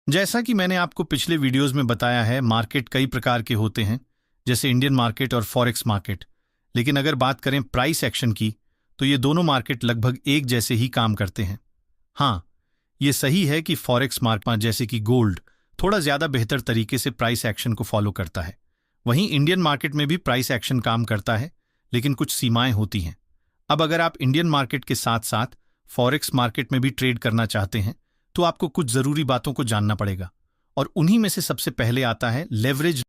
जैसा कि मैंने आपको पिछले वीडियोस में बताया है, मार्केट कई प्रकार के होते हैं, जैसे इंडियन मार्केट और फॉरेक्स मार्केट। लेकिन अगर बात करें प्राइस एक्शन की, तो ये दोनों मार्केट लगभग एक जैसे ही काम करते हैं। हाँ, ये सही है कि फॉरेक्स मार्केट जैसे कि गोल्ड थोड़ा ज्यादा बेहतर तरीके से प्राइस एक्शन को फॉलो करता है। वहीं इंडियन मार्केट में भी प्राइस एक्शन काम करता है, लेकिन कुछ सीमाएं होती हैं। अब अगर आप इंडियन मार्केट के साथ साथ फॉरेक्स मार्केट में भी ट्रेड करना चाहते हैं, तो आपको कुछ जरूरी बातों को जानना पड़ेगा। और उन्हीं में से सबसे पहले आता है लेवरेज।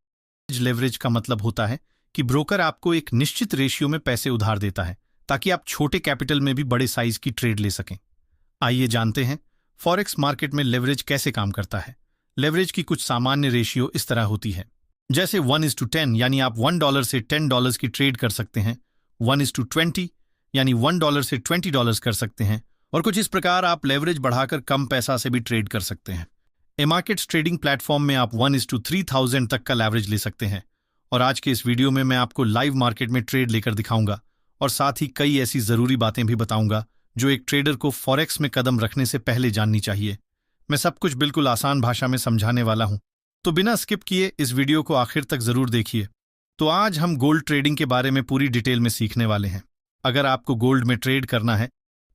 लेवरेज का मतलब होता है कि ब्रोकर आपको एक निश्चित रेशियो में पैसे उधार देता है, ताकि आप छोटे कैपिटल में भी बड़े साइज की ट्रेड ले सकें। आइए जानते हैं फॉरेक्स मार्केट में लेवरेज कैसे काम करता है। लेवरेज की कुछ सामान्य रेशियो इस तरह होती है, जैसे 1:10, यानी आप $1 से $10 की ट्रेड कर सकते हैं। 1:20, यानी $1 से $20 कर सकते हैं। और कुछ इस प्रकार आप लेवरेज बढ़ाकर कम पैसा से भी ट्रेड कर सकते हैं। ए-मार्केट्स ट्रेडिंग प्लेटफॉर्म में आप 1:3000 तक का लेवरेज ले सकते हैं। और आज के इस वीडियो में मैं आपको लाइव मार्केट में ट्रेड लेकर दिखाऊंगा, और साथ ही कई ऐसी जरूरी बातें भी बताऊंगा जो एक ट्रेडर को फॉरेक्स में कदम रखने से पहले जाननी चाहिए। मैं सब कुछ बिल्कुल आसान भाषा में समझाने वाला हूं, तो बिना स्किप किए इस वीडियो को आखिर तक जरूर देखिए। तो आज हम गोल्ड ट्रेडिंग के बारे में पूरी डिटेल में सीखने वाले हैं। अगर आपको गोल्ड में ट्रेड करना है,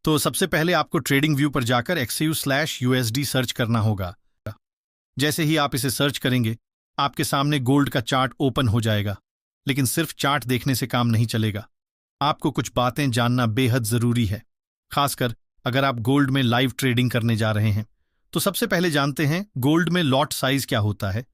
तो सबसे पहले आपको ट्रेडिंग व्यू पर जाकर XAU/USD सर्च करना होगा। जैसे ही आप इसे सर्च करेंगे, आपके सामने गोल्ड का चार्ट ओपन हो जाएगा। लेकिन सिर्फ चार्ट देखने से काम नहीं चलेगा, आपको कुछ बातें जानना बेहद जरूरी है, खासकर अगर आप गोल्ड में लाइव ट्रेडिंग करने जा रहे हैं। तो सबसे पहले जानते हैं गोल्ड में लॉट साइज क्या होता है।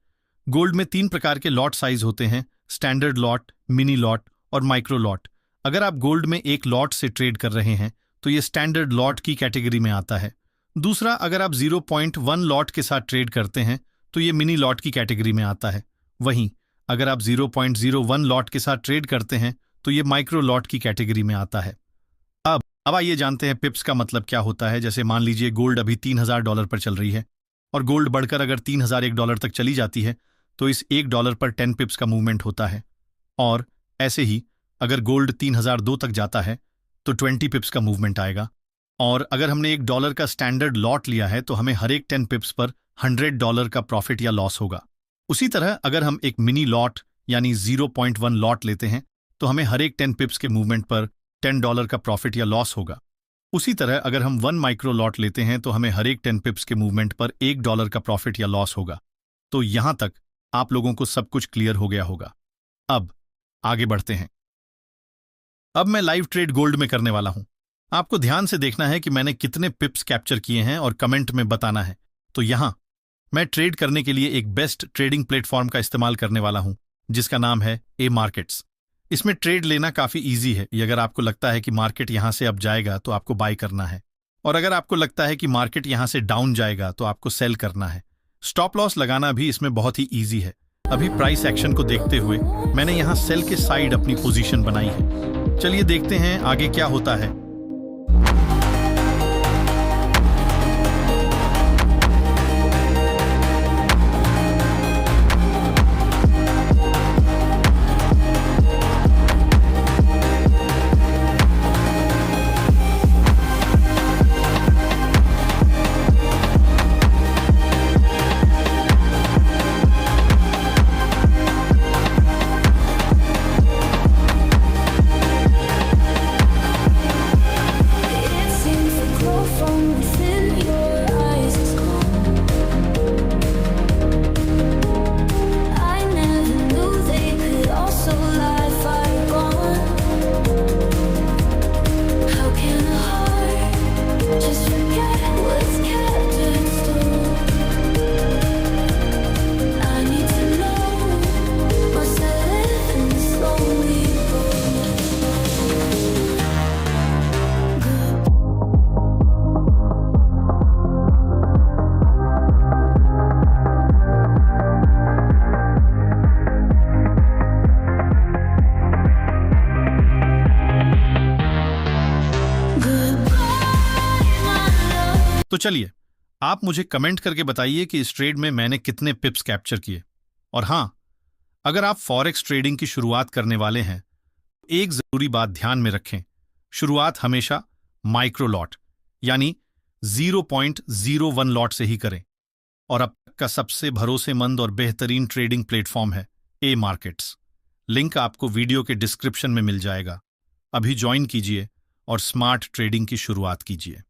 गोल्ड में 3 प्रकार के लॉट साइज होते हैं: स्टैंडर्ड लॉट, मिनी लॉट और माइक्रो लॉट। अगर आप गोल्ड में एक लॉट से ट्रेड कर रहे हैं, तो ये स्टैंडर्ड लॉट की कैटेगरी में आता है। दूसरा, अगर आप 0.1 लॉट के साथ ट्रेड करते हैं, तो ये मिनी लॉट की कैटेगरी में आता है। वहीं अगर आप 0.01 लॉट के साथ ट्रेड करते हैं, तो ये माइक्रो लॉट की कैटेगरी में आता है। अब आइए जानते हैं पिप्स का मतलब क्या होता है। जैसे मान लीजिए गोल्ड अभी $3000 पर चल रही है, और गोल्ड बढ़कर अगर $3001 तक चली जाती है, तो इस $1 पर 10 पिप्स का मूवमेंट होता है। और ऐसे ही अगर गोल्ड 3002 तक जाता है, तो 20 पिप्स का मूवमेंट आएगा। और अगर हमने $1 का स्टैंडर्ड लॉट लिया है, तो हमें हर एक 10 पिप्स पर $100 का प्रॉफिट या लॉस होगा। उसी तरह अगर हम एक मिनी लॉट यानी 0.1 लॉट लेते हैं, तो हमें हर एक 10 पिप्स के मूवमेंट पर $10 का प्रॉफिट या लॉस होगा। उसी तरह अगर हम 1 माइक्रो लॉट लेते हैं, तो हमें हर एक 10 पिप्स के मूवमेंट पर $1 का प्रॉफिट या लॉस होगा। तो यहां तक आप लोगों को सब कुछ क्लियर हो गया होगा। अब आगे बढ़ते हैं। अब मैं लाइव ट्रेड गोल्ड में करने वाला हूं। आपको ध्यान से देखना है कि मैंने कितने पिप्स कैप्चर किए हैं और कमेंट में बताना है। तो यहां मैं ट्रेड करने के लिए एक बेस्ट ट्रेडिंग प्लेटफॉर्म का इस्तेमाल करने वाला हूं, जिसका नाम है ए-मार्केट्स। इसमें ट्रेड लेना काफी इजी है। अगर आपको लगता है कि मार्केट यहां से अब जाएगा, तो आपको बाय करना है, और अगर आपको लगता है कि मार्केट यहां से डाउन जाएगा, तो आपको सेल करना है। स्टॉप लॉस लगाना भी इसमें बहुत ही इजी है। अभी प्राइस एक्शन को देखते हुए मैंने यहां सेल के साइड अपनी पोजीशन बनाई है। चलिए देखते हैं आगे क्या होता है। तो चलिए आप मुझे कमेंट करके बताइए कि इस ट्रेड में मैंने कितने पिप्स कैप्चर किए। और हां, अगर आप फॉरेक्स ट्रेडिंग की शुरुआत करने वाले हैं, तो एक जरूरी बात ध्यान में रखें। शुरुआत हमेशा माइक्रो लॉट यानी 0.01 लॉट से ही करें। और अब तक का सबसे भरोसेमंद और बेहतरीन ट्रेडिंग प्लेटफॉर्म है ए मार्केट्स। लिंक आपको वीडियो के डिस्क्रिप्शन में मिल जाएगा। अभी ज्वाइन कीजिए और स्मार्ट ट्रेडिंग की शुरुआत कीजिए।